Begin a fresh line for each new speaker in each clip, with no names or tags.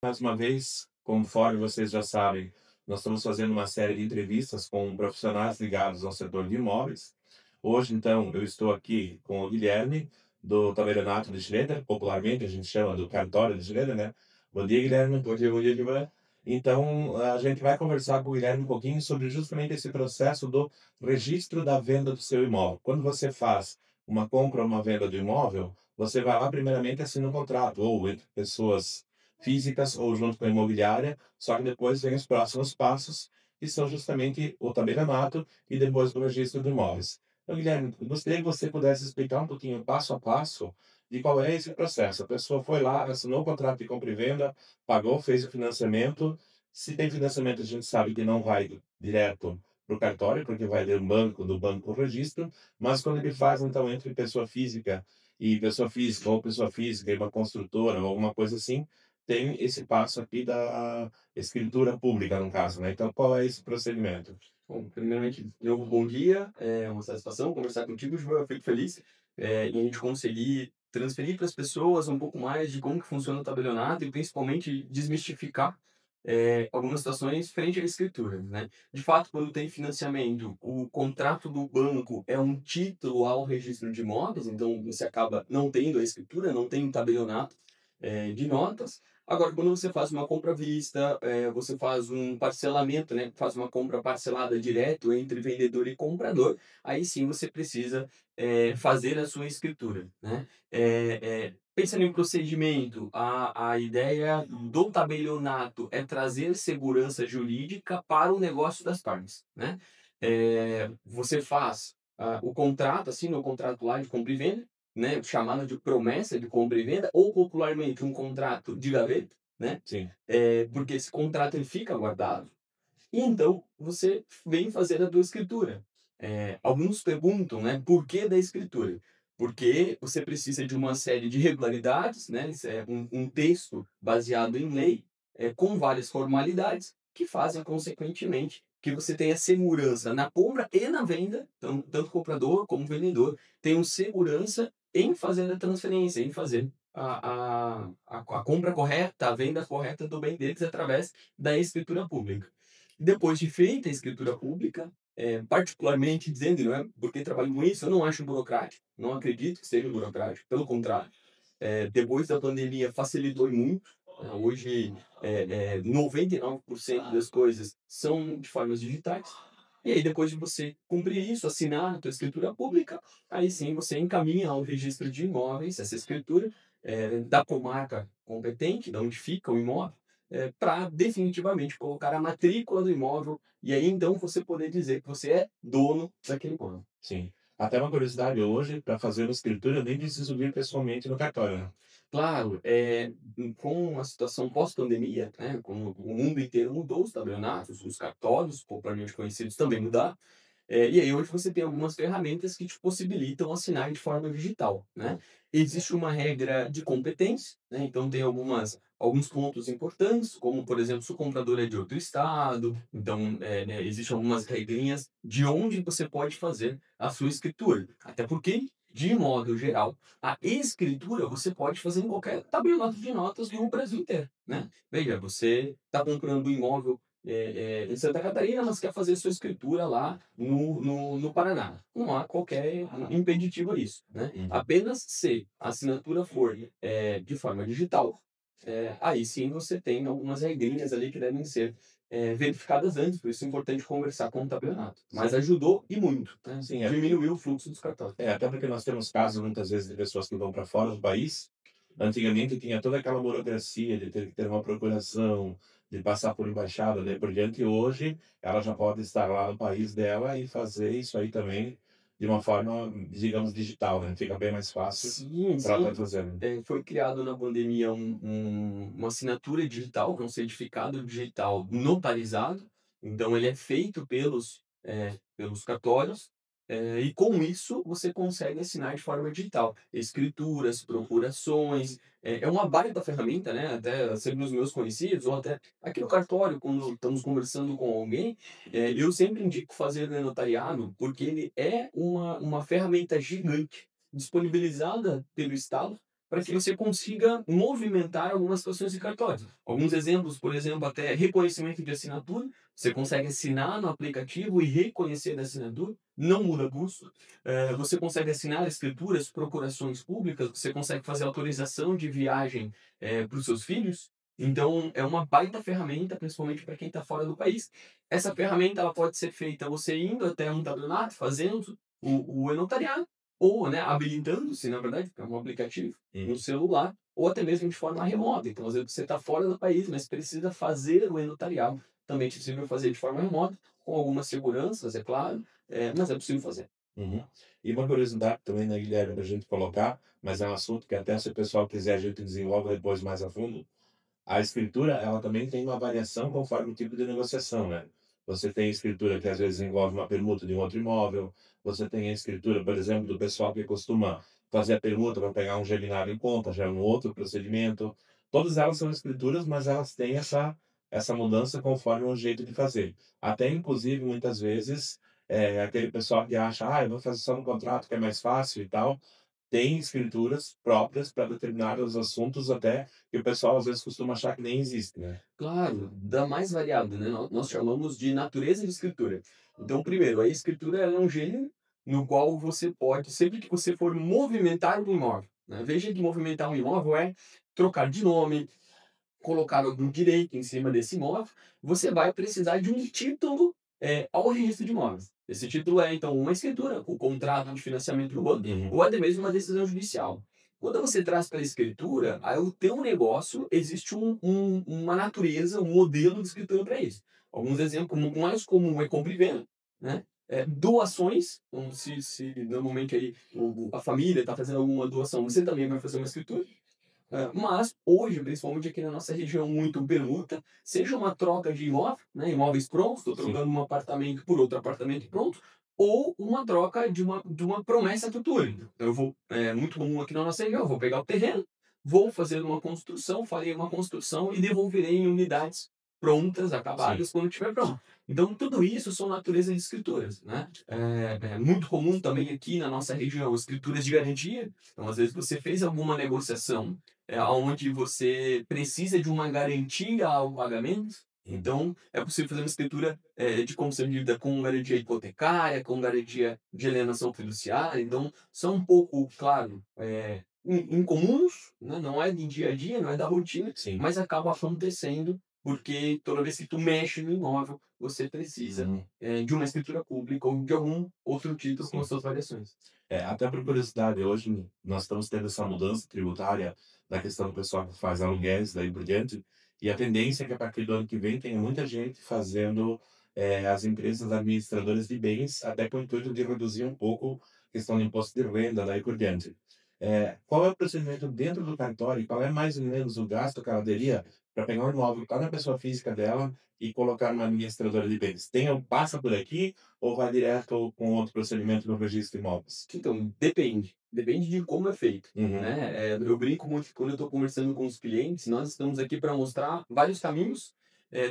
Mais uma vez, conforme vocês já sabem, nós estamos fazendo uma série de entrevistas com profissionais ligados ao setor de imóveis. Hoje, então, eu estou aqui com o Guilherme, do Tabelionato de Schroeder, popularmente a gente chama do cartório de Schroeder, né? Bom dia, Guilherme. Bom dia, Givan. Então, a gente vai conversar com o Guilherme um pouquinho sobre justamente esse processo do registro da venda do seu imóvel. Quando você faz uma compra ou uma venda de imóvel, você vai lá, primeiramente, assina um contrato, ou entre pessoas físicas ou junto com a imobiliária, só que depois vem os próximos passos, que são justamente o tabelionato e depois o registro de imóveis. Então, Guilherme, eu gostaria que você pudesse explicar um pouquinho, passo a passo, de qual é esse processo. A pessoa foi lá, assinou o contrato de compra e venda, pagou, fez o financiamento. Se tem financiamento, a gente sabe que não vai direto para o cartório, porque vai ler o banco, do banco o registro, mas quando ele faz, então, entre pessoa física, ou pessoa física e uma construtora, ou alguma coisa assim, tem esse passo aqui da escritura pública, no caso, né? Então, qual é esse procedimento?
Bom, primeiramente, bom dia, é uma satisfação conversar contigo, João, eu fico feliz em a gente conseguir transferir para as pessoas um pouco mais de como que funciona o tabelionato e principalmente desmistificar algumas situações frente à escritura, né? De fato, quando tem financiamento, o contrato do banco é um título ao registro de imóveis, então você acaba não tendo a escritura, não tem um tabelionato de notas. Agora, quando você faz uma compra à vista, você faz um parcelamento, né, faz uma compra parcelada direto entre vendedor e comprador, aí sim você precisa, fazer a sua escritura, né. Pensando em procedimento, a ideia do tabelionato é trazer segurança jurídica para o negócio das partes, né. Você faz, o contrato, assina o contrato lá de compra e venda, né, chamado de promessa de compra e venda, ou popularmente um contrato de gaveta, né,
Sim.
porque esse contrato ele fica guardado, e então você vem fazer a tua escritura. Alguns perguntam, né, por que da escritura? Porque você precisa de uma série de regularidades, né, isso é um texto baseado em lei, com várias formalidades, que fazem, consequentemente, que você tenha segurança na compra e na venda, então, tanto comprador como vendedor tenham segurança em fazer a transferência, em fazer a compra correta, a venda correta do bem deles através da escritura pública. Depois de feita a escritura pública, particularmente dizendo, não é porque trabalho com isso, eu não acho burocrático, não acredito que seja burocrático, pelo contrário. Depois da pandemia facilitou muito, né, hoje 99% das coisas são de formas digitais, e aí depois de você cumprir isso, assinar a tua escritura pública, aí sim você encaminha ao registro de imóveis essa escritura, da comarca competente, da onde fica o imóvel, para definitivamente colocar a matrícula do imóvel, e aí então você poder dizer que você é dono daquele imóvel.
Sim. Até uma curiosidade, hoje, para fazer uma escritura, eu nem preciso vir pessoalmente no cartório, né?
Claro, com a situação pós-pandemia, né, como o mundo inteiro mudou, os tabelionatos, os cartórios, popularmente conhecidos, também mudaram. E aí hoje você tem algumas ferramentas que te possibilitam assinar de forma digital, né. Existe uma regra de competência, né, então tem alguns pontos importantes, como por exemplo, se o comprador é de outro estado, então, né, existem algumas regrinhas de onde você pode fazer a sua escritura. Até porque, de modo geral, a escritura você pode fazer em qualquer tabelionato de notas do Brasil inteiro, né. Veja, você está comprando um imóvel em Santa Catarina, mas quer fazer sua escritura lá no Paraná. Não há qualquer impeditivo a isso, né?
Uhum.
Apenas se a assinatura for de forma digital, aí sim você tem algumas regrinhas ali que devem ser verificadas antes, por isso é importante conversar com o tabelionato. Mas
Sim.
ajudou e muito, né?
Sim,
Diminuiu o fluxo dos cartões.
até porque nós temos casos, muitas vezes, de pessoas que vão para fora do país. Antigamente tinha toda aquela burocracia de ter que ter uma procuração, de passar por embaixada, daí por diante, e hoje ela já pode estar lá no país dela e fazer isso aí também de uma forma, digamos, digital, né, fica bem mais fácil
Sim,
para estar
sim.
fazendo.
Foi criado na pandemia uma assinatura digital, que é um certificado digital notarizado, então ele é feito pelos cartórios, e com isso você consegue assinar de forma digital. Escrituras, procurações, é uma baita ferramenta, né, até sempre os meus conhecidos, ou até aqui no cartório, quando estamos conversando com alguém, eu sempre indico fazer o notariado, porque ele é uma ferramenta gigante disponibilizada pelo Estado, para que você consiga movimentar algumas situações de cartório. Alguns exemplos, por exemplo, até reconhecimento de assinatura. Você consegue assinar no aplicativo e reconhecer a assinatura, não muda custo. Você consegue assinar escrituras, procurações públicas, você consegue fazer autorização de viagem para os seus filhos. Então, é uma baita ferramenta, principalmente para quem está fora do país. Essa ferramenta ela pode ser feita você indo até um tabelionato, fazendo o e-notariado, ou né, habilitando-se, na verdade, porque é um aplicativo, no celular, ou até mesmo de forma remota. Então, às vezes você está fora do país, mas precisa fazer o e-notariado. Também é possível fazer de forma remota, com algumas seguranças, é claro, mas é possível fazer.
Uhum. E uma curiosidade também, né, Guilherme, para a gente colocar, mas é um assunto que até se o pessoal quiser a gente desenvolve depois mais a fundo. A escritura, ela também tem uma variação conforme o tipo de negociação, né? Você tem escritura que às vezes envolve uma permuta de um outro imóvel, você tem a escritura, por exemplo, do pessoal que costuma fazer a permuta para pegar um germinário em conta, já é um outro procedimento. Todas elas são escrituras, mas elas têm essa mudança conforme o jeito de fazer. Até, inclusive, muitas vezes, aquele pessoal que acha, eu vou fazer só no contrato que é mais fácil e tal, tem escrituras próprias para determinados assuntos até que o pessoal às vezes costuma achar que nem existe, né.
Claro, da mais variado, né? Nós chamamos de natureza de escritura. Então, primeiro, a escritura ela é um gênero no qual você pode, sempre que você for movimentar um imóvel, né? Veja que movimentar um imóvel é trocar de nome, colocar algum direito em cima desse imóvel, você vai precisar de um título ao registro de imóveis. Esse título é, então, uma escritura, o contrato de financiamento do banco,
Uhum.
ou até mesmo uma decisão judicial. Quando você traz para a escritura, aí o teu negócio, existe uma natureza, um modelo de escritura para isso. Alguns exemplos, o mais comum é compra e venda, né? Doações, então, se normalmente aí a família está fazendo alguma doação, você também vai fazer uma escritura. Mas hoje, principalmente aqui na nossa região, muito permuta, seja uma troca de imóvel, né, imóveis prontos, estou
Sim.
trocando um apartamento por outro apartamento pronto, ou uma troca de uma promessa futura. Então, eu vou, muito comum aqui na nossa região, eu vou pegar o terreno, vou fazer uma construção, farei uma construção e devolverei em unidades prontas,
Sim.
acabadas, quando estiver pronto. Então, tudo isso são naturezas de escrituras, né? É muito comum também aqui na nossa região, escrituras de garantia. Então, às vezes você fez alguma negociação onde você precisa de uma garantia ao pagamento. Então, é possível fazer uma escritura de concessão de dívida com garantia hipotecária, com garantia de alienação fiduciária. Então, são um pouco, claro, incomuns, né? Não é de dia a dia, não é da rotina,
Sim.
mas acaba acontecendo porque toda vez que tu mexe no imóvel, você precisa
Uhum.
de uma escritura pública ou de algum outro título com
Sim.
suas variações.
Até por curiosidade, hoje nós estamos tendo essa mudança tributária da questão do pessoal que faz aluguéis, daí por diante, e a tendência é que a partir do ano que vem tenha muita gente fazendo as empresas administradoras de bens, até com o intuito de reduzir um pouco a questão do imposto de renda, daí por diante. Qual é o procedimento dentro do cartório? Qual é mais ou menos o gasto que ela teria para pegar um imóvel lá na pessoa física dela e colocar numa administradora de bens? Passa por aqui ou vai direto com outro procedimento no registro de imóveis?
Então, depende. Depende de como é feito,
Uhum.
né. Eu brinco muito que quando eu estou conversando com os clientes, nós estamos aqui para mostrar vários caminhos,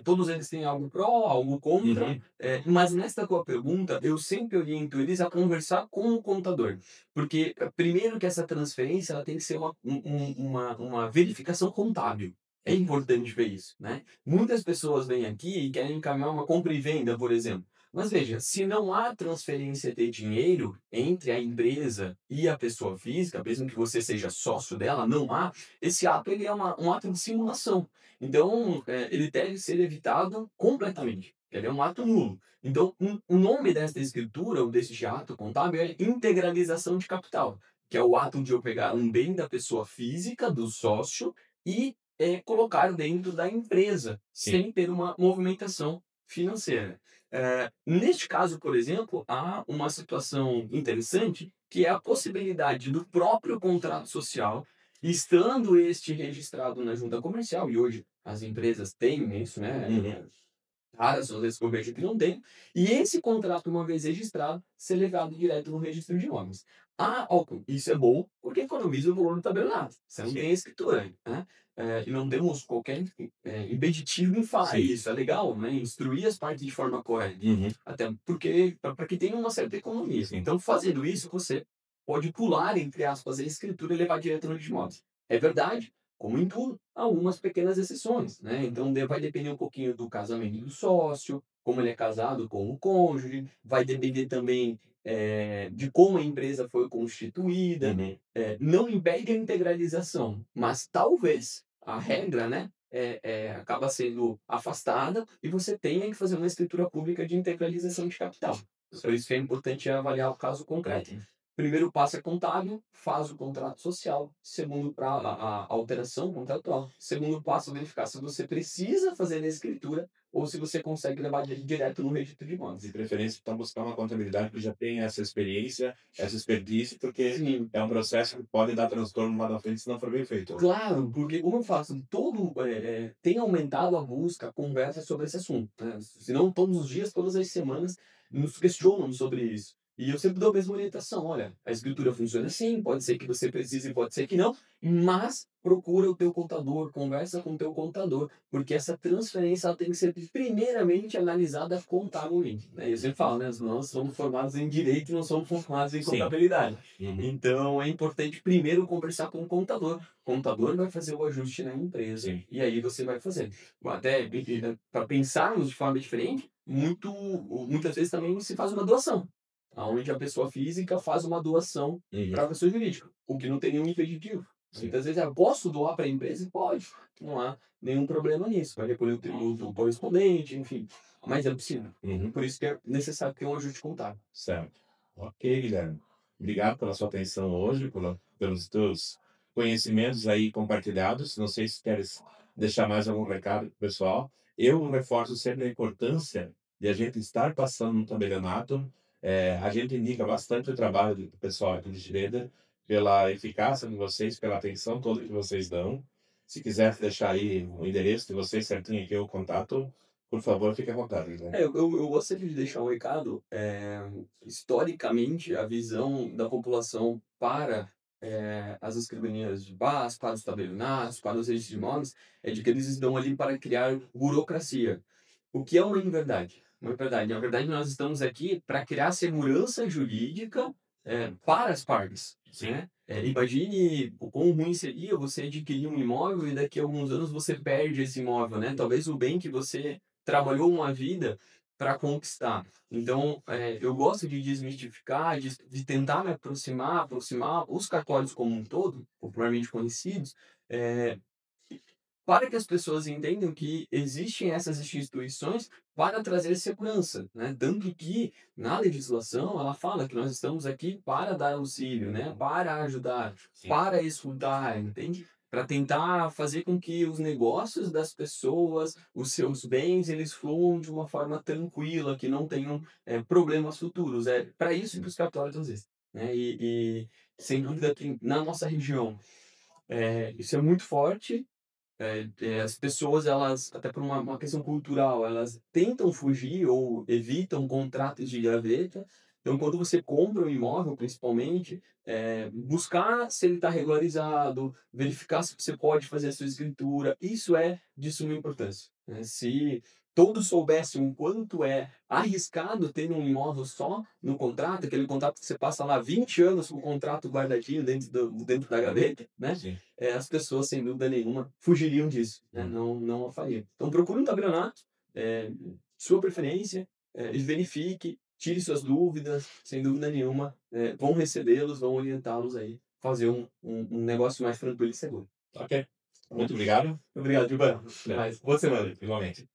todos eles têm algo pró, algo contra,
Uhum.
mas nesta tua pergunta, eu sempre oriento eles a conversar com o contador. Porque, primeiro que essa transferência ela tem que ser uma verificação contábil. É importante ver isso, né. Muitas pessoas vêm aqui e querem encaminhar uma compra e venda, por exemplo. Mas veja, se não há transferência de dinheiro entre a empresa e a pessoa física, mesmo que você seja sócio dela, não há, esse ato ele é um ato de simulação. Então, ele deve ser evitado completamente. Ele é um ato nulo. Então, o nome desta escritura, ou desse ato contábil, é integralização de capital, que é o ato de eu pegar um bem da pessoa física, do sócio, e colocar dentro da empresa,
Sim.
sem ter uma movimentação financeira. Neste caso, por exemplo, há uma situação interessante, que é a possibilidade do próprio contrato social, estando este registrado na junta comercial, e hoje as empresas têm isso, né?
Uhum.
Raras são as vezes que eu vejo que não tem, e esse contrato, uma vez registrado, ser levado direto no registro de imóveis. Isso é bom, porque economiza o valor do tabelionato. Você não
Sim.
tem a escritura, né? E não temos qualquer impeditivo em falar
Sim.
isso. É legal, né? Instruir as partes de forma correta.
Uhum.
Até porque, para que tenha uma certa economia.
Sim.
Então, fazendo isso, você pode pular, entre aspas, a escritura e levar direto no de imóveis. É verdade, como em tudo, há algumas pequenas exceções, né? Então vai depender um pouquinho do casamento do sócio, como ele é casado com o cônjuge, vai depender também de como a empresa foi constituída.
Uhum.
Não impede a integralização, mas talvez a regra, né, acaba sendo afastada e você tenha que fazer uma escritura pública de integralização de capital. Por isso que é importante avaliar o caso concreto. Primeiro passo é contábil, faz o contrato social. Segundo, para a alteração contratual. Segundo passo, verificar se você precisa fazer a escritura ou se você consegue levar direto no registro de
De
imóveis.
preferência, então, buscar uma contabilidade que já tenha essa experiência, essa expertise, porque
Sim,
é um processo que pode dar transtorno lá na frente se não for bem feito.
claro, porque como eu faço tem aumentado a busca, a conversa sobre esse assunto, né? Se não todos os dias, todas as semanas, nos questionam sobre isso. E eu sempre dou a mesma orientação: olha, a escritura funciona assim, pode ser que você precise, pode ser que não, mas procura o teu contador, conversa com o teu contador, porque essa transferência ela tem que ser primeiramente analisada contabilmente, né? Eu sempre falo, né? Nós somos formados em direito, não somos formados em
Sim.
contabilidade.
Uhum.
Então é importante primeiro conversar com o contador. O contador vai fazer o ajuste na empresa
Sim.
e aí você vai fazer. Até para pensarmos de forma diferente, muitas vezes também se faz uma doação, aonde a pessoa física faz uma doação
Uhum.
para a pessoa jurídica, o que não tem nenhum impeditivo.
Sim.
Muitas vezes, posso doar para a empresa? Pode. Não há nenhum problema nisso. Vai recolher o tributo correspondente, enfim. Mas é possível.
Uhum.
Por isso que é necessário ter um ajuste contábil.
Certo. Ok, Guilherme. Obrigado pela sua atenção hoje, pelos teus conhecimentos aí compartilhados. Não sei se queres deixar mais algum recado pro pessoal. Eu reforço sempre a importância de a gente estar passando no tabelionato. A gente indica bastante o trabalho do pessoal aqui de Gireda, pela eficácia de vocês, pela atenção toda que vocês dão. Se quiser deixar aí o endereço de vocês certinho aqui, o contato, por favor, fique à vontade, Guilherme.
Eu gostaria de deixar um recado. Historicamente, a visão da população para as escrivanias de paz, para os tabelionatos, para os registros de imóveis, é de que eles estão ali para criar burocracia. O que é uma inverdade? Uma verdade. Na verdade, nós estamos aqui para criar segurança jurídica para as partes.
Sim.
Né? Imagine o quão ruim seria você adquirir um imóvel e daqui a alguns anos você perde esse imóvel, né? Talvez o bem que você trabalhou uma vida para conquistar. Então, eu gosto de desmistificar, de tentar me aproximar os cartórios como um todo, popularmente conhecidos, eh, para que as pessoas entendam que existem essas instituições para trazer segurança, né? Tanto que na legislação ela fala que nós estamos aqui para dar auxílio, né? Para ajudar,
Sim.
para escutar, entende? Para tentar fazer com que os negócios das pessoas, os seus bens, eles fluam de uma forma tranquila, que não tenham problemas futuros. É para isso que os cartórios existem, né? Sem dúvida que na nossa região isso é muito forte. As pessoas, elas, até por uma questão cultural, elas tentam fugir ou evitam contratos de gaveta. Então, quando você compra um imóvel, principalmente, buscar se ele está regularizado, verificar se você pode fazer a sua escritura, isso é de suma importância, né? Se todos soubessem o quanto é arriscado ter um imóvel só no contrato, aquele contrato que você passa lá 20 anos com o contrato guardadinho dentro da gaveta, né?
Sim.
As pessoas, sem dúvida nenhuma, fugiriam disso, né?
Hum.
Não a fariam. Então, procure um tabelionato, sua preferência, e verifique, tire suas dúvidas, sem dúvida nenhuma, vão recebê-los, vão orientá-los aí, fazer um negócio mais tranquilo e seguro.
Ok. Muito obrigado.
Obrigado, Gilberto.
É.
Mais. Boa semana.
Igualmente.